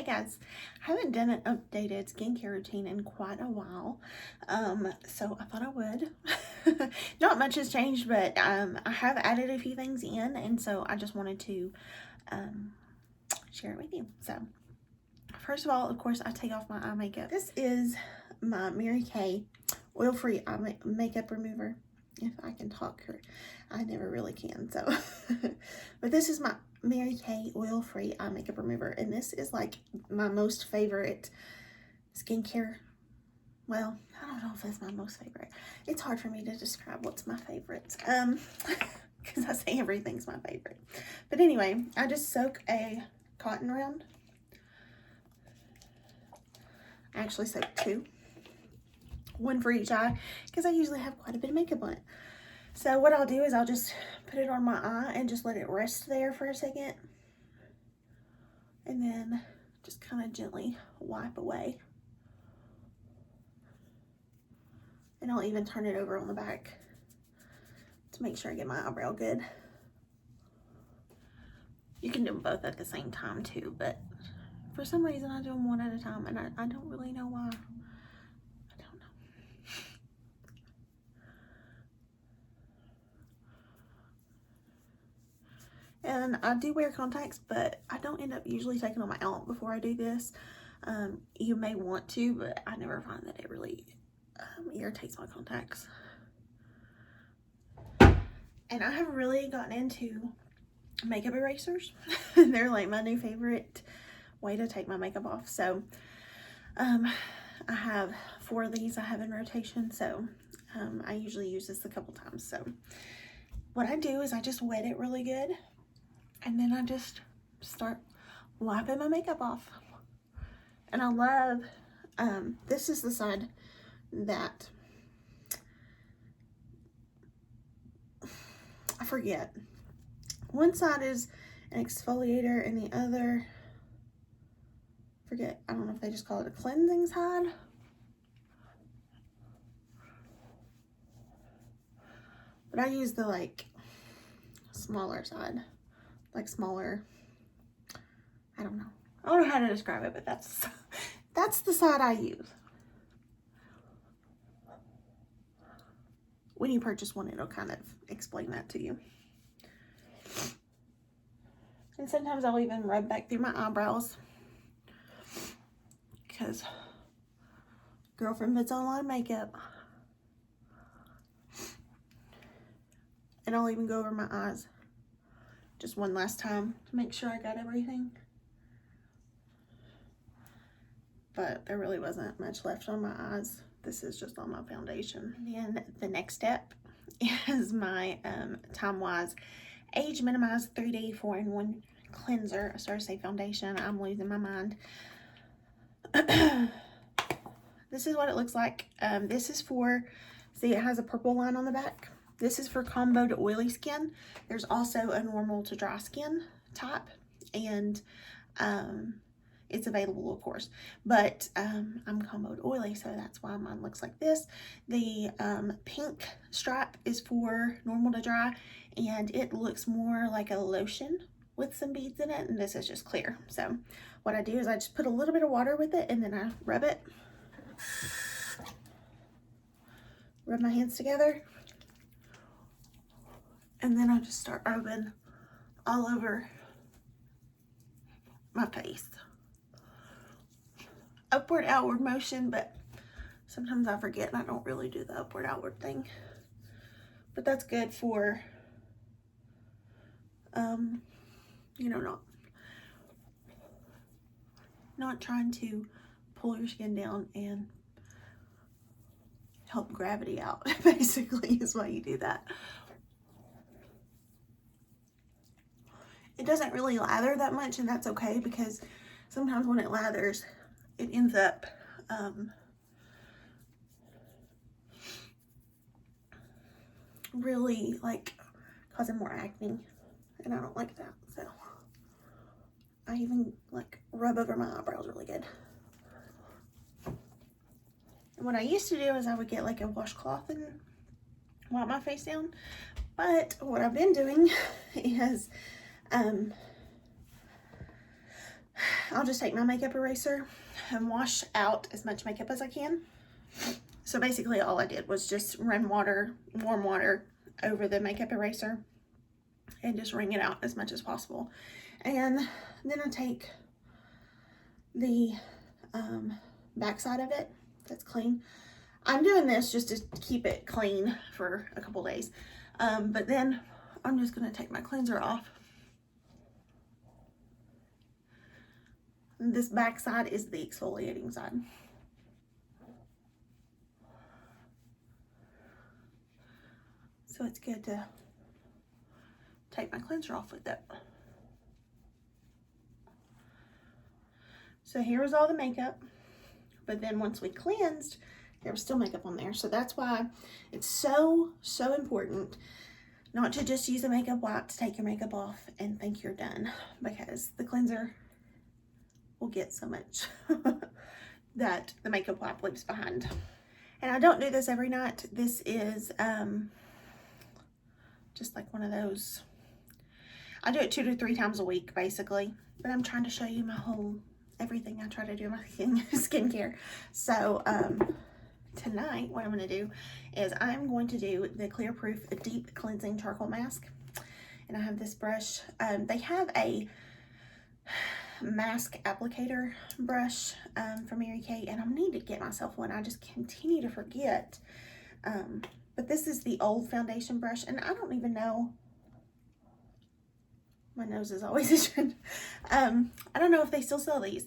guys, I haven't done an updated skincare routine in quite a while, so I thought I would. Not much has changed, but I have added a few things in, and so I just wanted to share it with you. So first of all, of course, I take off my eye makeup. This is my Mary Kay oil-free eye makeup remover. If I can talk here, I never really can, so. But this is my Mary Kay oil-free eye makeup remover, and this is like my most favorite skincare. Well, I don't know if that's my most favorite. It's hard for me to describe what's my favorite, because I say everything's my favorite. But anyway, I just soak a cotton round. I actually soak two. One for each eye, because I usually have quite a bit of makeup on it. So what I'll do is I'll just put it on my eye and just let it rest there for a second. And then just kind of gently wipe away. And I'll even turn it over on the back to make sure I get my eyebrow good. You can do them both at the same time too, but for some reason I do them one at a time, and I don't really know why. And I do wear contacts, but I don't end up usually taking them out before I do this. You may want to, but I never find that it really irritates my contacts. And I have really gotten into makeup erasers. They're like my new favorite way to take my makeup off. So I have 4 of these I have in rotation, so I usually use this a couple times. So what I do is I just wet it really good, and then I just start wiping my makeup off. And I love, this is the side that, I forget. One side is an exfoliator and the other, forget, I don't know if they just call it a cleansing side. But I use the like smaller side. Like smaller, I don't know how to describe it, but that's the side I use. When you purchase one, it'll kind of explain that to you. And sometimes I'll even rub back through my eyebrows, because girlfriend puts on a lot of makeup. And I'll even go over my eyes just one last time to make sure I got everything. But there really wasn't much left on my eyes. This is just on my foundation. And then the next step is my Time-Wise Age Minimized 3-Day 4-in-1 Cleanser. I started to say foundation. I'm losing my mind. This is what it looks like. This is for, see, it has a purple line on the back. This is for combo to oily skin. There's also a normal to dry skin type, and it's available, of course, but I'm combo to oily, so that's why mine looks like this. The pink stripe is for normal to dry, and it looks more like a lotion with some beads in it, and this is just clear. So what I do is I just put a little bit of water with it, and then I rub it. Rub my hands together. And then I just start rubbing all over my face. Upward, outward motion, but sometimes I forget and I don't really do the upward, outward thing. But that's good for, you know, not trying to pull your skin down and help gravity out, basically, is why you do that. It doesn't really lather that much, and that's okay, because sometimes when it lathers, it ends up really like causing more acne, and I don't like that. So I even like rub over my eyebrows really good. And what I used to do is I would get like a washcloth and wipe my face down, but what I've been doing is I'll just take my makeup eraser and wash out as much makeup as I can. So basically all I did was just run water, warm water, over the makeup eraser and just wring it out as much as possible. And then I take the back side of it that's clean. I'm doing this just to keep it clean for a couple days. But then I'm just gonna take my cleanser off. This back side is the exfoliating side. So it's good to take my cleanser off with it. So here was all the makeup, but then once we cleansed, there was still makeup on there. So that's why it's so important not to just use a makeup wipe to take your makeup off and think you're done, because the cleanser will get so much that the makeup wipe leaves behind. And I don't do this every night. This is just like one of those, I do it 2 to 3 times a week basically, but I'm trying to show you my whole everything I try to do in my skincare. So tonight what I'm going to do is I'm going to do the Clear Proof Deep Cleansing Charcoal Mask. And I have this brush. They have a mask applicator brush from Mary Kay, and I need to get myself one. I just continue to forget. But this is the old foundation brush, and I don't even know. My nose is always itching. I don't know if they still sell these.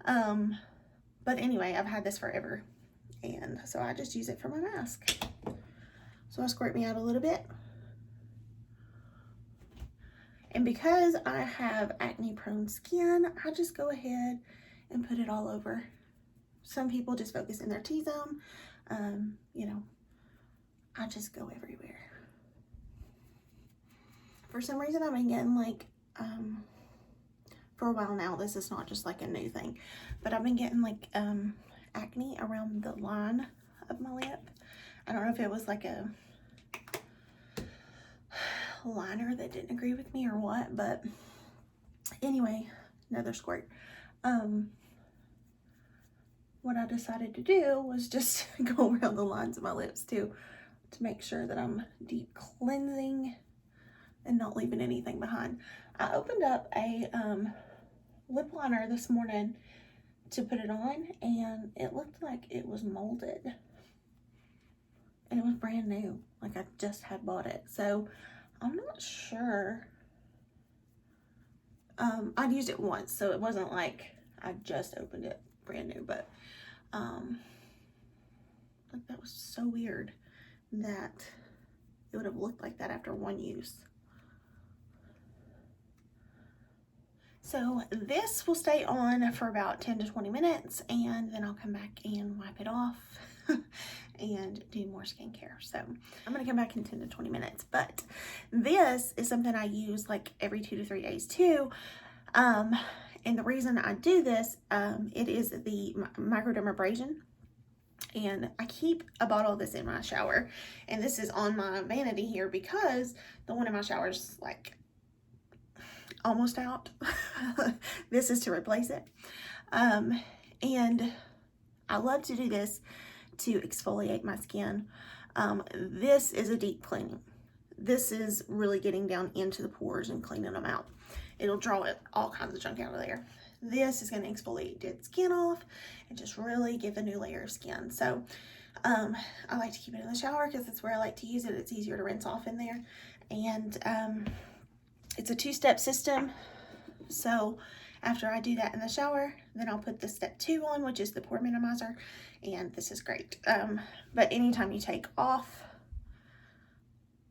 But anyway, I've had this forever. And so I just use it for my mask. So I squirt me out a little bit. And because I have acne prone skin, I just go ahead and put it all over. Some people just focus in their T-zone. You know, I just go everywhere. For some reason, I've been getting like, for a while now, this is not just like a new thing, but I've been getting like acne around the line of my lip. I don't know if it was like a liner that didn't agree with me or what, but anyway, another squirt. What I decided to do was just go around the lines of my lips too, to make sure that I'm deep cleansing and not leaving anything behind. I opened up a lip liner this morning to put it on, and it looked like it was molded, and it was brand new, like I just had bought it. So I'm not sure. I'd used it once, so it wasn't like I just opened it brand new, but like that was so weird that it would have looked like that after one use. So this will stay on for about 10 to 20 minutes, and then I'll come back and wipe it off and do more skincare. So I'm gonna come back in 10 to 20 minutes, but this is something I use like every 2 to 3 days too. And the reason I do this, it is the microdermabrasion. And I keep a bottle of this in my shower, and this is on my vanity here because the one in my shower is like almost out. This is to replace it. And I love to do this to exfoliate my skin. This is a deep cleaning. This is really getting down into the pores and cleaning them out. It'll draw all kinds of junk out of there. This is going to exfoliate dead skin off and just really give a new layer of skin. So I like to keep it in the shower because that's where I like to use it. It's easier to rinse off in there. And it's a 2-step system. So after I do that in the shower, then I'll put the step 2 on, which is the pore minimizer. And this is great. But anytime you take off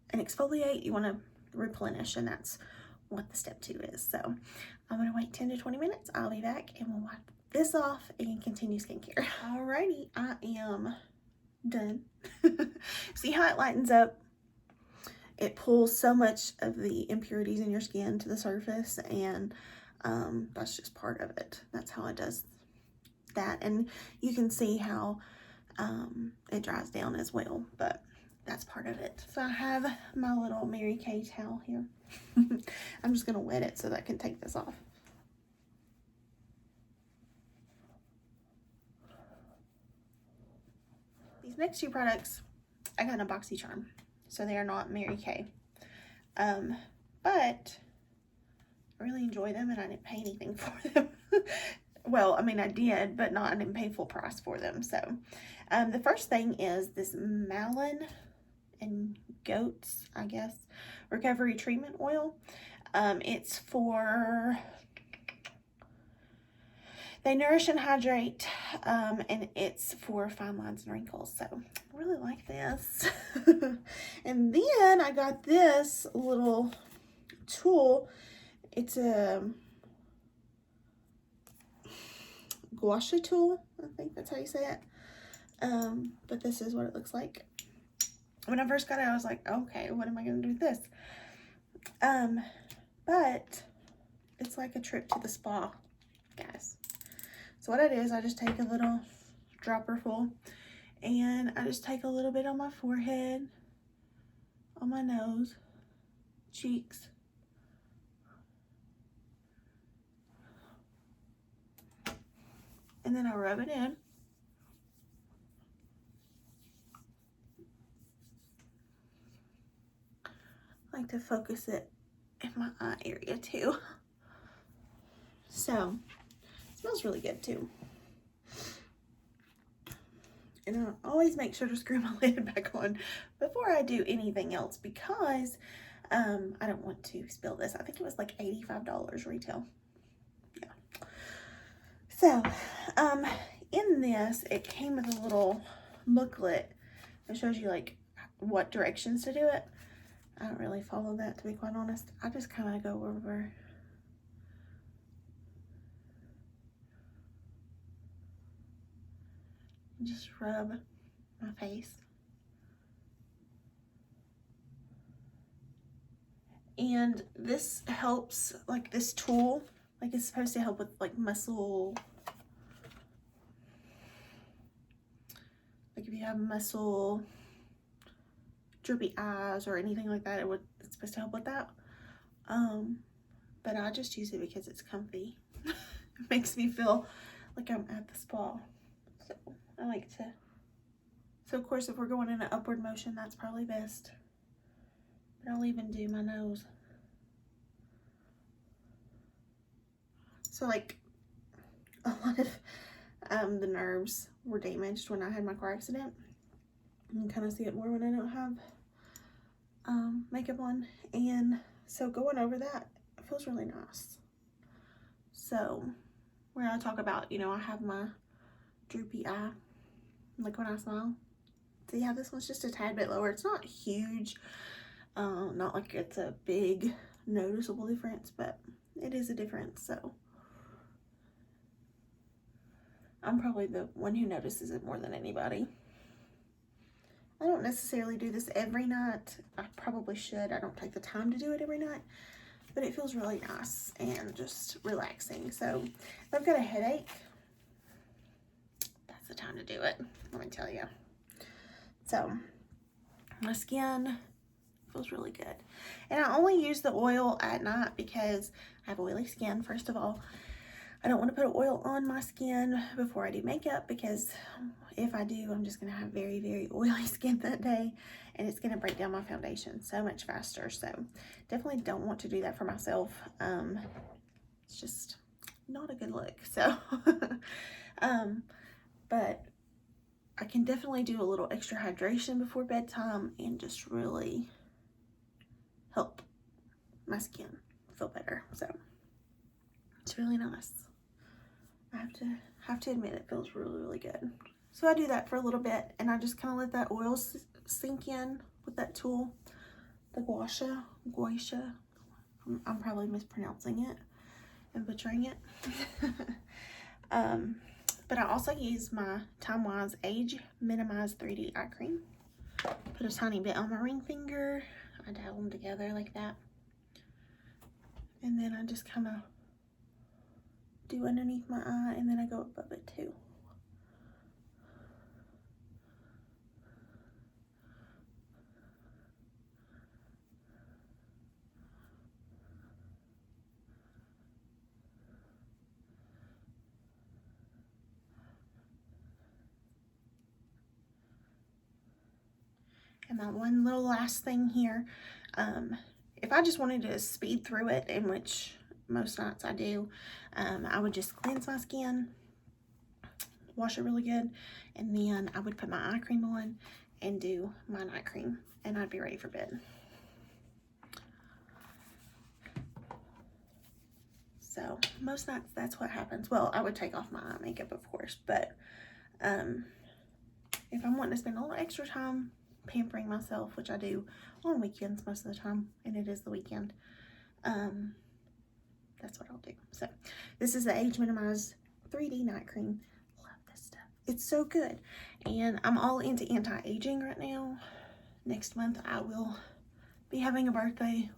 and exfoliate, you want to replenish, and that's what the step 2 is. So I'm going to wait 10 to 20 minutes. I'll be back and we'll wipe this off and continue skincare. Alrighty, I am done. See how it lightens up? It pulls so much of the impurities in your skin to the surface, and that's just part of it. That's how it does that. And you can see how it dries down as well, but that's part of it. So I have my little Mary Kay towel here. I'm just going to wet it so that I can take this off. these next two products I got in a BoxyCharm, so they are not Mary Kay. But I really enjoy them, and I didn't pay anything for them. Well, I mean, I did, but I didn't pay full price for them. So, the first thing is this Malin and Goats, I guess, Recovery Treatment Oil. It's for, they nourish and hydrate, and it's for fine lines and wrinkles. So, I really like this. And then I got this little tool. It's a gua sha tool, I think that's how you say it. But this is what it looks like. When I first got it, I was like, okay, what am I going to do with this? But it's like a trip to the spa, guys. So what I do is I just take a little dropper full, and I just take a little bit on my forehead, on my nose, cheeks, and then I rub it in. I like to focus it in my eye area too. So, it smells really good too. And I always make sure to screw my lid back on before I do anything else, because I don't want to spill this. I think it was like $85 retail. Yeah. So, in this, it came with a little booklet that shows you like what directions to do it. I don't really follow that, to be quite honest. I just kind of go over and just rub my face. And this helps, like this tool, like it's supposed to help with like muscle, like if you have muscle droopy eyes or anything like that, it's supposed to help with that. But I just use it because it's comfy. It makes me feel like I'm at the spa. So I like to. So of course, if we're going in an upward motion, that's probably best. But I'll even do my nose. So like a lot of the nerves were damaged when I had my car accident. You can kind of see it more when I don't have makeup on, and so going over that, it feels really nice. So where I talk about, you know, I have my droopy eye, like when I smile. See how this one's just a tad bit lower. It's not huge, not like it's a big noticeable difference, but it is a difference. So I'm probably the one who notices it more than anybody. I don't necessarily do this every night. I probably should. I don't take the time to do it every night, but it feels really nice and just relaxing. So if I've got a headache, that's the time to do it, let me tell you. So my skin feels really good. And I only use the oil at night because I have oily skin, first of all. I don't want to put oil on my skin before I do makeup, because if I do, I'm just going to have very, very oily skin that day, and it's going to break down my foundation so much faster. So definitely don't want to do that for myself. It's just not a good look. So, but I can definitely do a little extra hydration before bedtime and just really help my skin feel better. So it's really nice. I have to admit, it feels really, really good. So I do that for a little bit, and I just kind of let that oil sink in with that tool, the gua sha. I'm probably mispronouncing it and butchering it. But I also use my Time Wise Age Minimize 3D Eye Cream. Put a tiny bit on my ring finger. I dab them together like that. And then I just kind of do underneath my eye, and then I go above it too. And my one little last thing here, if I just wanted to speed through it, in which most nights I do, I would just cleanse my skin, wash it really good, and then I would put my eye cream on and do my night cream, and I'd be ready for bed. So most nights that's what happens. Well, I would take off my eye makeup, of course, but if I'm wanting to spend a little extra time pampering myself, which I do on weekends most of the time, and it is the weekend, that's what I'll do. So this is the Age Minimized 3D Night Cream. Love this stuff. It's so good. And I'm all into anti-aging right now. Next month I will be having a birthday.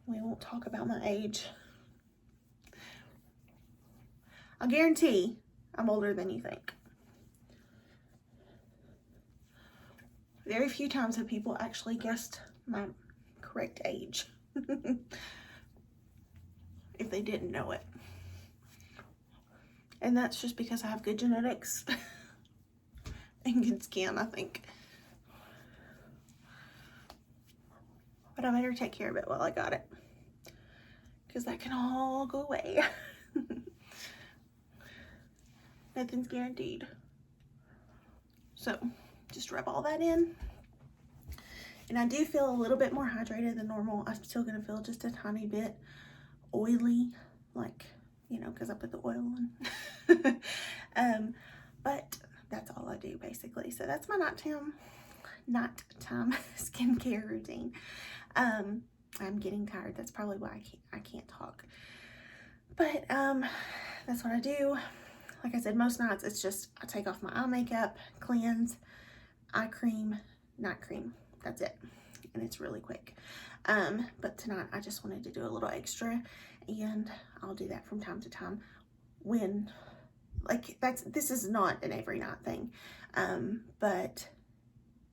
We won't talk about my age. I guarantee I'm older than you think. Very few times have people actually guessed my correct age. If they didn't know it. And that's just because I have good genetics and good skin, I think. But I better take care of it while I got it, because that can all go away. Nothing's guaranteed. So just rub all that in. And I do feel a little bit more hydrated than normal. I'm still gonna feel just a tiny bit oily, like, you know, because I put the oil on. But that's all I do basically. So that's my nighttime skincare routine. I'm getting tired. That's probably why I can't talk. But that's what I do. Like I said, most nights it's just I take off my eye makeup, cleanse, eye cream, night cream. That's it. And it's really quick. But tonight I just wanted to do a little extra, and I'll do that from time to time when, like, this is not an every night thing, but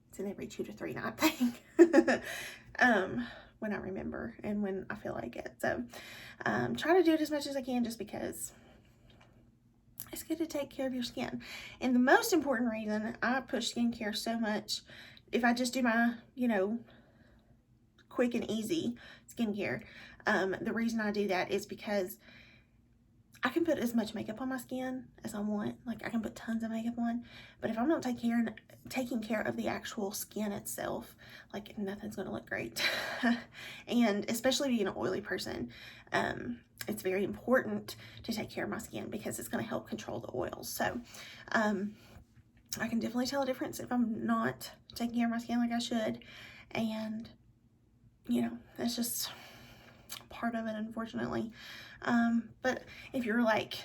it's an every 2 to 3 night thing. When I remember and when I feel like it. So try to do it as much as I can, just because it's good to take care of your skin. And the most important reason I push skincare so much, if I just do my, you know, quick and easy skincare, the reason I do that is because I can put as much makeup on my skin as I want. Like, I can put tons of makeup on, but if I'm not taking care of the actual skin itself, like, nothing's gonna look great. And especially being an oily person, it's very important to take care of my skin, because it's gonna help control the oils. So I can definitely tell a difference if I'm not taking care of my skin like I should. And, you know, that's just part of it, unfortunately. But if you're like,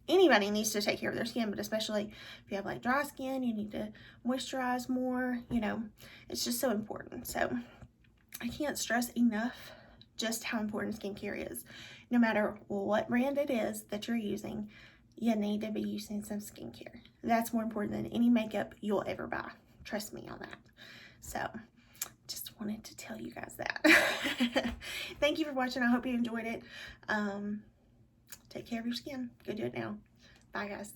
anybody needs to take care of their skin, but especially if you have like dry skin, you need to moisturize more, you know, it's just so important. So I can't stress enough just how important skincare is. No matter what brand it is that you're using, you need to be using some skincare. That's more important than any makeup you'll ever buy. Trust me on that. So just wanted to tell you guys that. Thank you for watching. I hope you enjoyed it. Take care of your skin. Go do it now. Bye, guys.